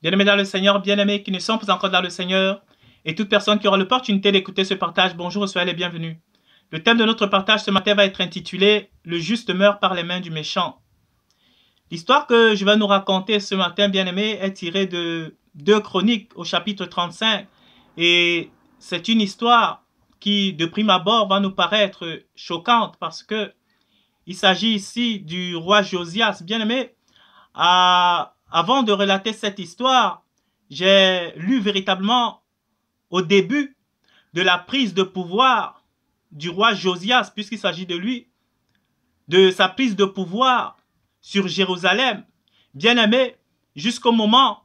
Bien-aimés dans le Seigneur, bien-aimés qui ne sont pas encore dans le Seigneur, et toute personne qui aura l'opportunité d'écouter ce partage, bonjour, soyez les bienvenus. Le thème de notre partage ce matin va être intitulé « Le juste meurt par les mains du méchant ». L'histoire que je vais nous raconter ce matin, bien-aimés, est tirée de 2 Chroniques au chapitre 35. Et c'est une histoire qui, de prime abord, va nous paraître choquante parce que il s'agit ici du roi Josias. Bien-aimés, avant de relater cette histoire, j'ai lu véritablement au début de la prise de pouvoir du roi Josias, puisqu'il s'agit de lui, de sa prise de pouvoir sur Jérusalem, bien-aimé, jusqu'au moment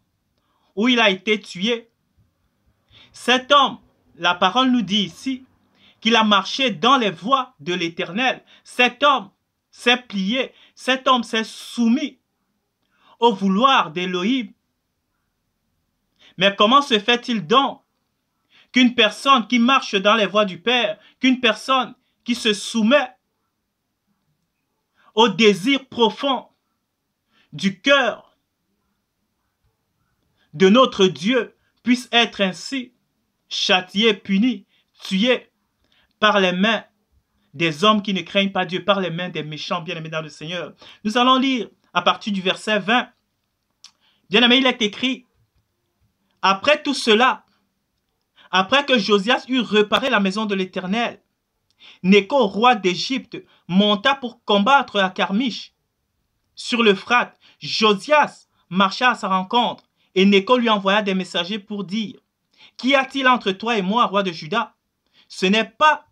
où il a été tué. Cet homme, la parole nous dit ici, qu'il a marché dans les voies de l'Éternel. Cet homme s'est plié, cet homme s'est soumis au vouloir d'Élohim. Mais comment se fait-il donc qu'une personne qui marche dans les voies du Père, qu'une personne qui se soumet au désir profond du cœur de notre Dieu puisse être ainsi châtié, puni, tué par les mains des hommes qui ne craignent pas Dieu, par les mains des méchants bien-aimés dans le Seigneur. Nous allons lire à partir du verset 20. Bien-aimé, il est écrit, après tout cela, après que Josias eut réparé la maison de l'Éternel, Néco, roi d'Égypte, monta pour combattre à Carmiche. Sur l'Euphrate, Josias marcha à sa rencontre et Néco lui envoya des messagers pour dire « Qu'y a-t-il entre toi et moi, roi de Juda? Ce n'est pas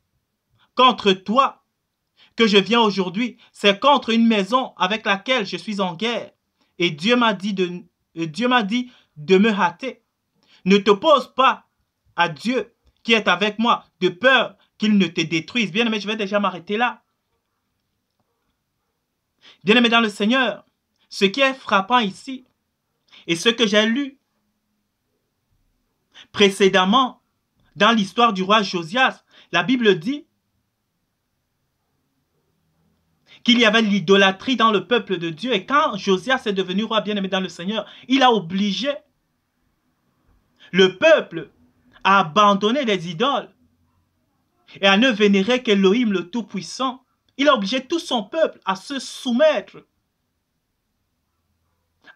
contre toi que je viens aujourd'hui, c'est contre une maison avec laquelle je suis en guerre. Et Dieu m'a dit de me hâter. Ne t'oppose pas à Dieu qui est avec moi, de peur qu'il ne te détruise. » Bien-aimé, je vais déjà m'arrêter là. Bien-aimé dans le Seigneur, ce qui est frappant ici, et ce que j'ai lu précédemment dans l'histoire du roi Josias, la Bible dit qu'il y avait l'idolâtrie dans le peuple de Dieu. Et quand Josias est devenu roi bien-aimé dans le Seigneur, il a obligé le peuple à abandonner les idoles et à ne vénérer qu'Élohim le Tout-Puissant. Il a obligé tout son peuple à se soumettre,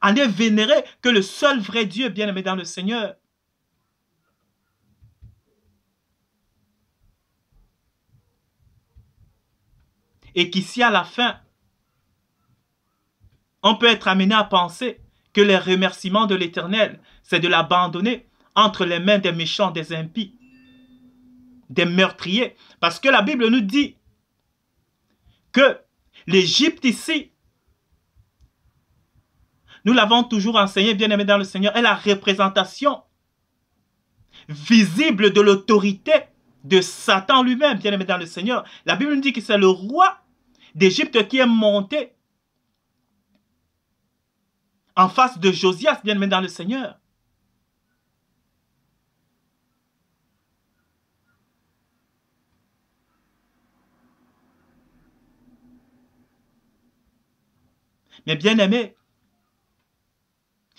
à ne vénérer que le seul vrai Dieu bien-aimé dans le Seigneur. Et qu'ici à la fin, on peut être amené à penser que les remerciements de l'Éternel, c'est de l'abandonner entre les mains des méchants, des impies, des meurtriers. Parce que la Bible nous dit que l'Égypte ici, nous l'avons toujours enseigné, bien-aimé dans le Seigneur, est la représentation visible de l'autorité de Satan lui-même, bien-aimé dans le Seigneur. La Bible nous dit que c'est le roi d'Égypte qui est monté en face de Josias, bien-aimé dans le Seigneur. Mais bien-aimé,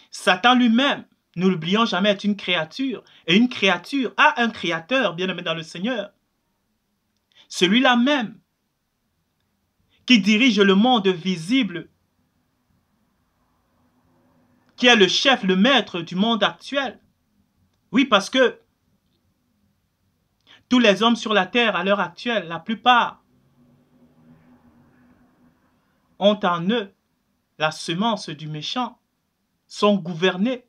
Satan lui-même, nous l'oublions jamais, est une créature. Et une créature a un créateur, bien-aimé dans le Seigneur. Celui-là même qui dirige le monde visible, qui est le chef, le maître du monde actuel. Oui, parce que tous les hommes sur la terre à l'heure actuelle, la plupart, ont en eux la semence du méchant, sont gouvernés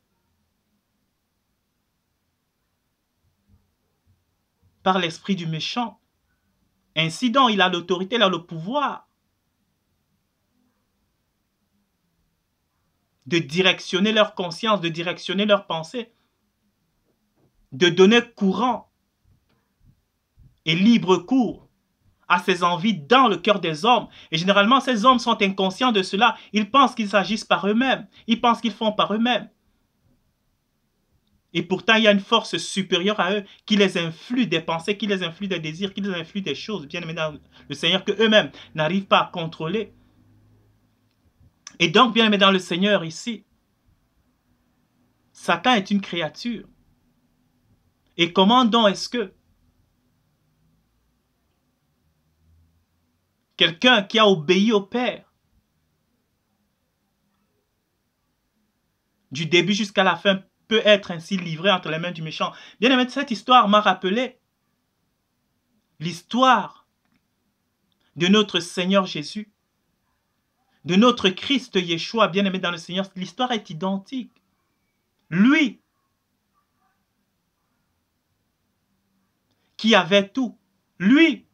par l'esprit du méchant. Ainsi donc, il a l'autorité, il a le pouvoir de directionner leur conscience, de directionner leurs pensées, de donner courant et libre cours à ses envies dans le cœur des hommes. Et généralement, ces hommes sont inconscients de cela. Ils pensent qu'ils agissent par eux-mêmes. Ils pensent qu'ils font par eux-mêmes. Et pourtant, il y a une force supérieure à eux qui les influe des pensées, qui les influe des désirs, qui les influe des choses, bien aimés dans le Seigneur, que eux-mêmes n'arrivent pas à contrôler. Et donc, bien aimés dans le Seigneur ici, Satan est une créature. Et comment donc est-ce que quelqu'un qui a obéi au Père, du début jusqu'à la fin, peut être ainsi livré entre les mains du méchant? Bien aimé, cette histoire m'a rappelé l'histoire de notre Seigneur Jésus, de notre Christ Yeshua, bien aimé dans le Seigneur. L'histoire est identique. Lui, qui avait tout, lui,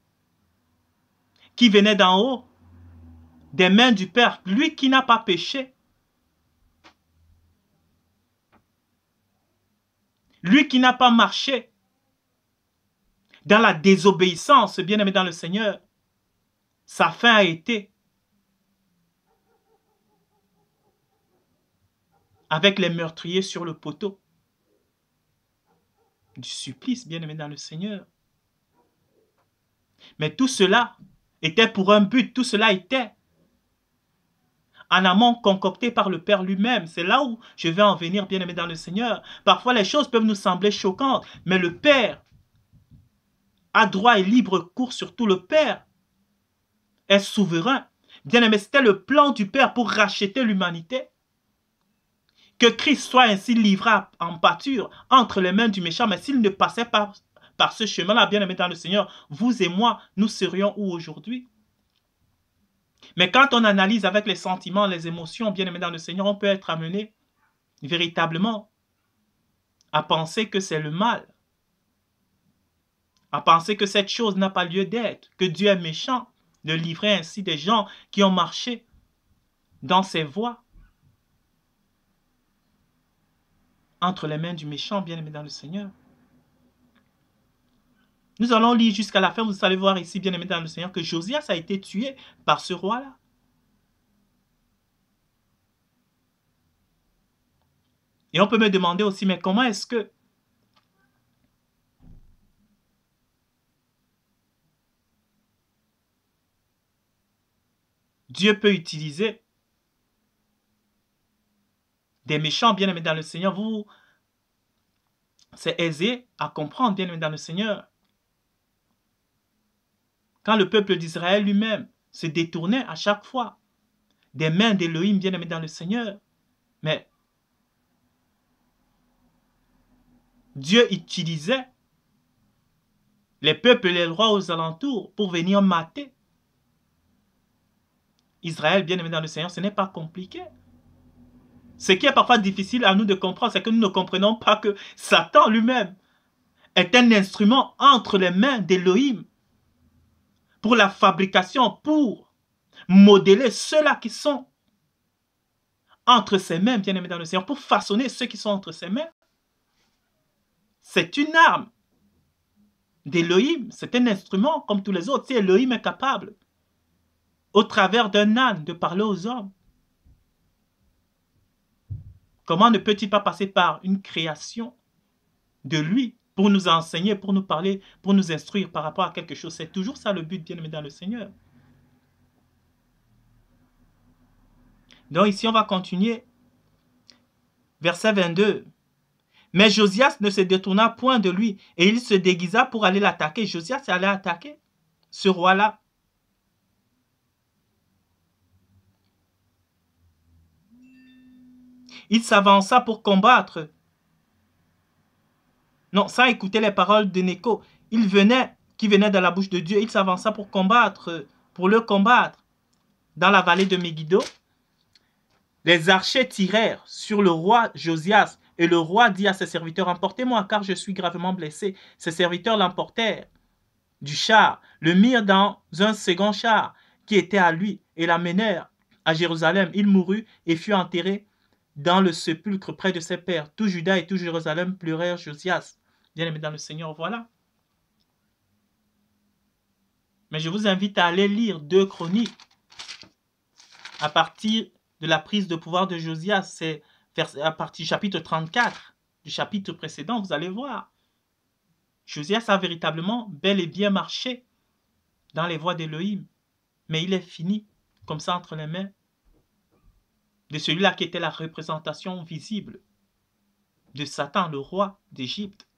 qui venait d'en haut, des mains du Père, lui qui n'a pas péché, lui qui n'a pas marché dans la désobéissance, bien aimé dans le Seigneur, sa fin a été avec les meurtriers sur le poteau du supplice, bien aimé dans le Seigneur. Mais tout cela était pour un but, tout cela était en amont concocté par le Père lui-même. C'est là où je vais en venir, bien aimé dans le Seigneur. Parfois, les choses peuvent nous sembler choquantes, mais le Père a droit et libre cours sur tout. Le Père est souverain. Bien aimé, c'était le plan du Père pour racheter l'humanité. Que Christ soit ainsi livré en pâture entre les mains du méchant, mais s'il ne passait pas par ce chemin-là, bien aimé dans le Seigneur, vous et moi, nous serions où aujourd'hui? Mais quand on analyse avec les sentiments, les émotions, bien aimé dans le Seigneur, on peut être amené véritablement à penser que c'est le mal, à penser que cette chose n'a pas lieu d'être, que Dieu est méchant de livrer ainsi des gens qui ont marché dans ses voies entre les mains du méchant, bien aimé dans le Seigneur. Nous allons lire jusqu'à la fin, vous allez voir ici, bien aimé dans le Seigneur, que Josias a été tué par ce roi-là. Et on peut me demander aussi, mais comment est-ce que Dieu peut utiliser des méchants, bien aimés dans le Seigneur? C'est aisé à comprendre, bien aimé dans le Seigneur. Quand le peuple d'Israël lui-même se détournait à chaque fois des mains d'Élohim, bien aimé dans le Seigneur, mais Dieu utilisait les peuples et les rois aux alentours pour venir mater Israël, bien aimé dans le Seigneur. Ce n'est pas compliqué. Ce qui est parfois difficile à nous de comprendre, c'est que nous ne comprenons pas que Satan lui-même est un instrument entre les mains d'Élohim pour la fabrication, pour modeler ceux-là qui sont entre ses mains, bien aimé dans le Seigneur, pour façonner ceux qui sont entre ses mains. C'est une arme d'Élohim, c'est un instrument comme tous les autres. Si Élohim est capable, au travers d'un âne, de parler aux hommes, comment ne peut-il pas passer par une création de lui pour nous enseigner, pour nous parler, pour nous instruire par rapport à quelque chose? C'est toujours ça le but, bien aimé dans le Seigneur. Donc ici, on va continuer. Verset 22. Mais Josias ne se détourna point de lui, et il se déguisa pour aller l'attaquer. Josias allait attaquer ce roi-là. Il s'avança pour combattre. Non, sans écouter les paroles de Néco. Qui venait de la bouche de Dieu, il s'avança pour combattre, pour le combattre. Dans la vallée de Megiddo, les archers tirèrent sur le roi Josias, et le roi dit à ses serviteurs, emportez-moi, car je suis gravement blessé. Ses serviteurs l'emportèrent du char, le mirent dans un second char qui était à lui, et l'amenèrent à Jérusalem. Il mourut et fut enterré dans le sépulcre près de ses pères. Tout Juda et tout Jérusalem pleurèrent Josias. Bien-aimé dans le Seigneur, voilà. Mais je vous invite à aller lire 2 Chroniques à partir de la prise de pouvoir de Josias. C'est à partir du chapitre 34 du chapitre précédent, vous allez voir. Josias a véritablement bel et bien marché dans les voies d'Élohim, mais il est fini comme ça entre les mains de celui-là qui était la représentation visible de Satan, le roi d'Égypte.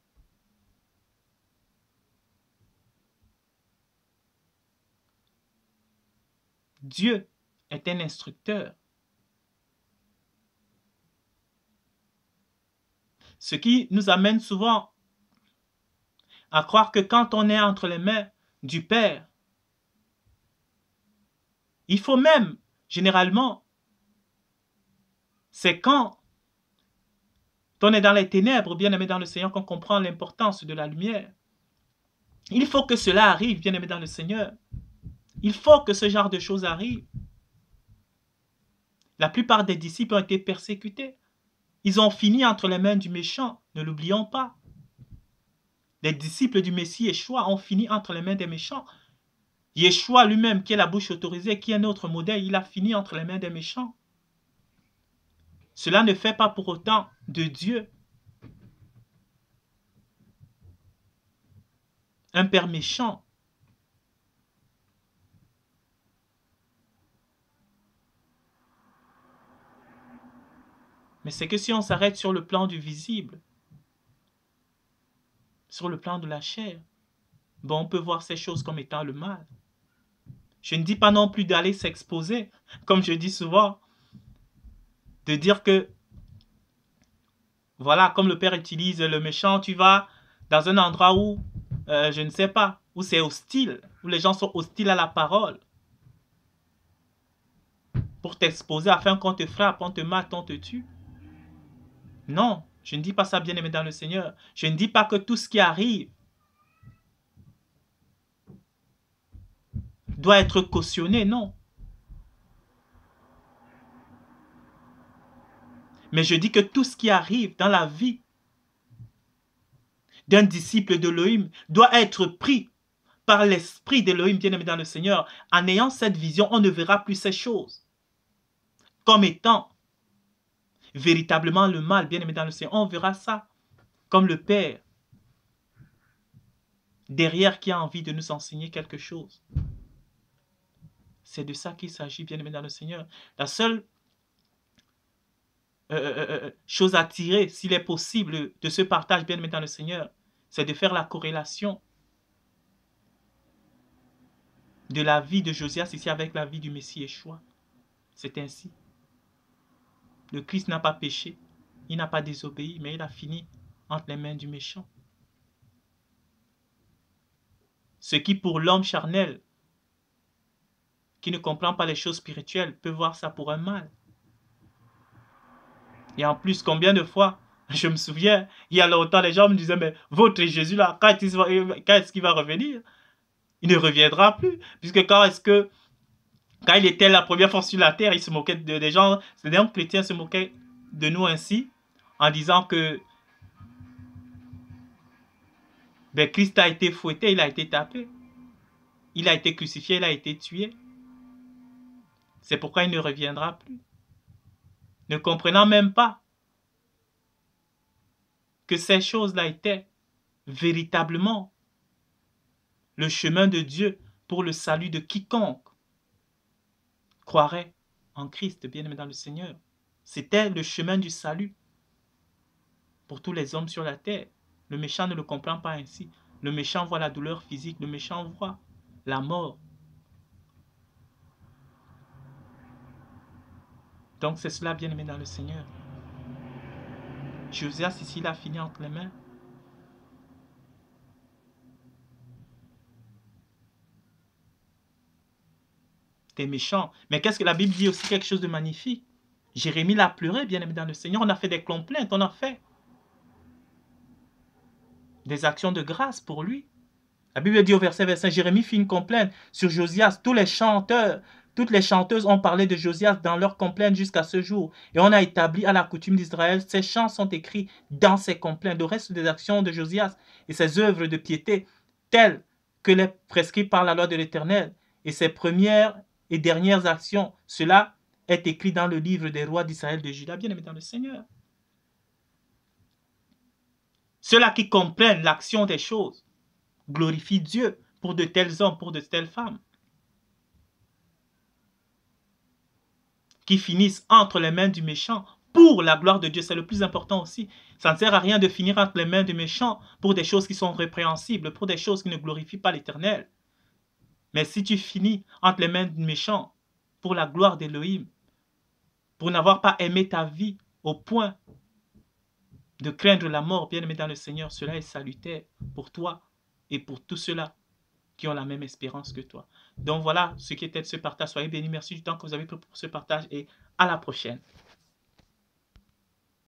Dieu est un instructeur. Ce qui nous amène souvent à croire que quand on est entre les mains du Père, il faut même, généralement, c'est quand on est dans les ténèbres, bien-aimé dans le Seigneur, qu'on comprend l'importance de la lumière. Il faut que cela arrive, bien-aimé dans le Seigneur. Il faut que ce genre de choses arrivent. La plupart des disciples ont été persécutés. Ils ont fini entre les mains du méchant, ne l'oublions pas. Les disciples du Messie Yeshua ont fini entre les mains des méchants. Yeshua lui-même, qui est la bouche autorisée, qui est notre modèle, il a fini entre les mains des méchants. Cela ne fait pas pour autant de Dieu un père méchant. Mais c'est que si on s'arrête sur le plan du visible, sur le plan de la chair, bon, on peut voir ces choses comme étant le mal. Je ne dis pas non plus d'aller s'exposer, comme je dis souvent, de dire que, voilà, comme le Père utilise le méchant, tu vas dans un endroit où, je ne sais pas, où c'est hostile, où les gens sont hostiles à la parole, pour t'exposer afin qu'on te frappe, on te mate, on te tue. Non, je ne dis pas ça, bien-aimé dans le Seigneur. Je ne dis pas que tout ce qui arrive doit être cautionné, non. Mais je dis que tout ce qui arrive dans la vie d'un disciple d'Elohim doit être pris par l'esprit d'Elohim, bien-aimé dans le Seigneur. En ayant cette vision, on ne verra plus ces choses comme étant véritablement le mal, bien-aimé dans le Seigneur. On verra ça comme le Père derrière qui a envie de nous enseigner quelque chose. C'est de ça qu'il s'agit, bien-aimé dans le Seigneur. La seule chose à tirer, s'il est possible, de ce partage, bien-aimé dans le Seigneur, c'est de faire la corrélation de la vie de Josias ici avec la vie du Messie Yeshua. C'est ainsi. Le Christ n'a pas péché, il n'a pas désobéi, mais il a fini entre les mains du méchant. Ce qui pour l'homme charnel, qui ne comprend pas les choses spirituelles, peut voir ça pour un mal. Et en plus, combien de fois, je me souviens, il y a longtemps, les gens me disaient, mais votre Jésus là, quand est-ce qu'il va revenir? Il ne reviendra plus, puisque quand il était la première fois sur la terre, il se moquait des gens, les hommes chrétiens se moquaient de nous ainsi, en disant que ben, Christ a été fouetté, il a été tapé, il a été crucifié, il a été tué. C'est pourquoi il ne reviendra plus. Ne comprenant même pas que ces choses-là étaient véritablement le chemin de Dieu pour le salut de quiconque croirait en Christ, bien-aimé dans le Seigneur. C'était le chemin du salut pour tous les hommes sur la terre. Le méchant ne le comprend pas ainsi. Le méchant voit la douleur physique, le méchant voit la mort. Donc c'est cela, bien-aimé dans le Seigneur. Josias ici, il a fini entre les mains des méchants. Mais qu'est-ce que la Bible dit aussi? Quelque chose de magnifique. Jérémie l'a pleuré, bien-aimé dans le Seigneur. On a fait des complaintes, on a fait des actions de grâce pour lui. La Bible dit au verset 25, Jérémie fit une complainte sur Josias. Tous les chanteurs, toutes les chanteuses ont parlé de Josias dans leurs complaintes jusqu'à ce jour. Et on a établi à la coutume d'Israël, ces chants sont écrits dans ces complaintes. Le reste des actions de Josias et ses œuvres de piété, telles que les prescrites par la loi de l'Éternel, et ses premières et dernières actions, cela est écrit dans le livre des rois d'Israël de Juda, bien aimé dans le Seigneur. Ceux-là qui comprennent l'action des choses glorifient Dieu pour de tels hommes, pour de telles femmes, qui finissent entre les mains du méchant pour la gloire de Dieu. C'est le plus important aussi. Ça ne sert à rien de finir entre les mains des méchants pour des choses qui sont répréhensibles, pour des choses qui ne glorifient pas l'Éternel. Mais si tu finis entre les mains des méchants pour la gloire d'Élohim, pour n'avoir pas aimé ta vie au point de craindre la mort, bien-aimé dans le Seigneur, cela est salutaire pour toi et pour tous ceux-là qui ont la même espérance que toi. Donc voilà ce qui était de ce partage. Soyez bénis. Merci du temps que vous avez pris pour ce partage et à la prochaine.